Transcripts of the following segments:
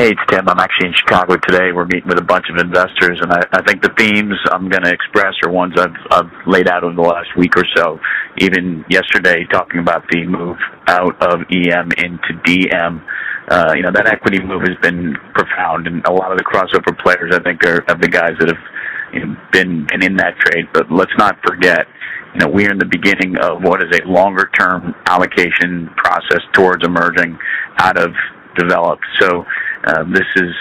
Hey, it's Tim. I'm actually in Chicago today. We're meeting with a bunch of investors, and I think the themes I'm going to express are ones I've laid out over the last week or so. Even yesterday, talking about the move out of EM into DM. That equity move has been profound, and a lot of the crossover players, I think, are the guys that have been in that trade. But let's not forget, we're in the beginning of what is a longer-term allocation process towards emerging out of developed. So this is,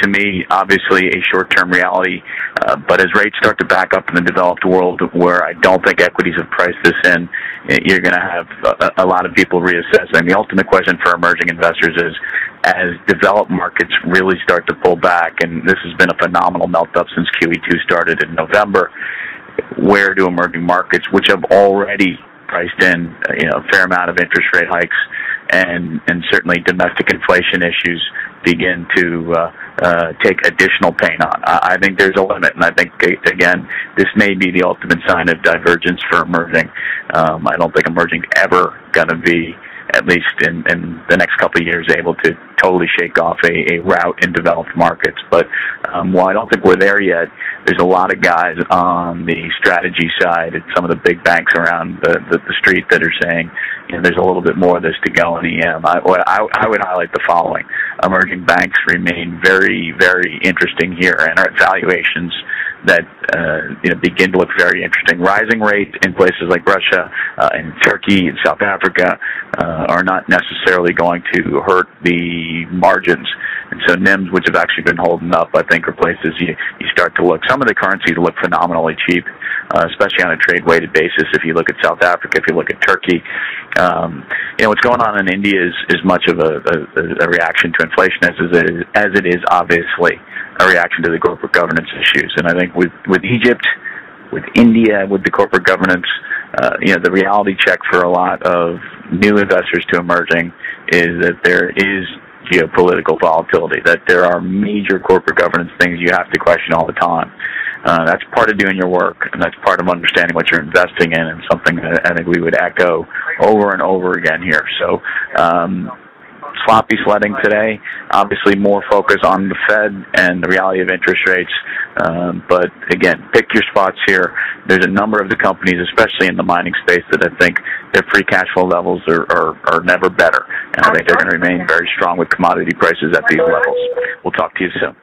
to me, obviously a short-term reality. But as rates start to back up in the developed world, where I don't think equities have priced this in, you're going to have a lot of people reassessing. The ultimate question for emerging investors is, as developed markets really start to pull back, and this has been a phenomenal melt-up since QE2 started in November, where do emerging markets, which have already priced in a fair amount of interest rate hikes and certainly domestic inflation issues, begin to take additional pain on? I think there's a limit, and I think, again, this may be the ultimate sign of divergence for emerging. I don't think emerging's ever going to be, at least in the next couple of years, able to totally shake off a rout in developed markets. But while I don't think we're there yet, there's a lot of guys on the strategy side at some of the big banks around the street that are saying, there's a little bit more of this to go in EM. I would highlight the following. Emerging banks remain very, very interesting here, and our valuations that begin to look very interesting. Rising rates in places like Russia and Turkey and South Africa are not necessarily going to hurt the margins. And so NIMs, which have actually been holding up, I think, are places you start to look. Some of the currencies look phenomenally cheap, especially on a trade-weighted basis. If you look at South Africa, if you look at Turkey, what's going on in India is much of a reaction to inflation as it is obviously a reaction to the corporate governance issues. And I think with Egypt, with India, with the corporate governance, the reality check for a lot of new investors to emerging is that there is geopolitical volatility, that there are major corporate governance things you have to question all the time. That's part of doing your work, and that's part of understanding what you're investing in, and something that I think we would echo over and over again here. So sloppy sledding today, obviously more focus on the Fed and the reality of interest rates. But again, pick your spots here. There's a number of the companies, especially in the mining space, that I think their free cash flow levels are never better. And I think they're going to remain very strong with commodity prices at these levels. We'll talk to you soon.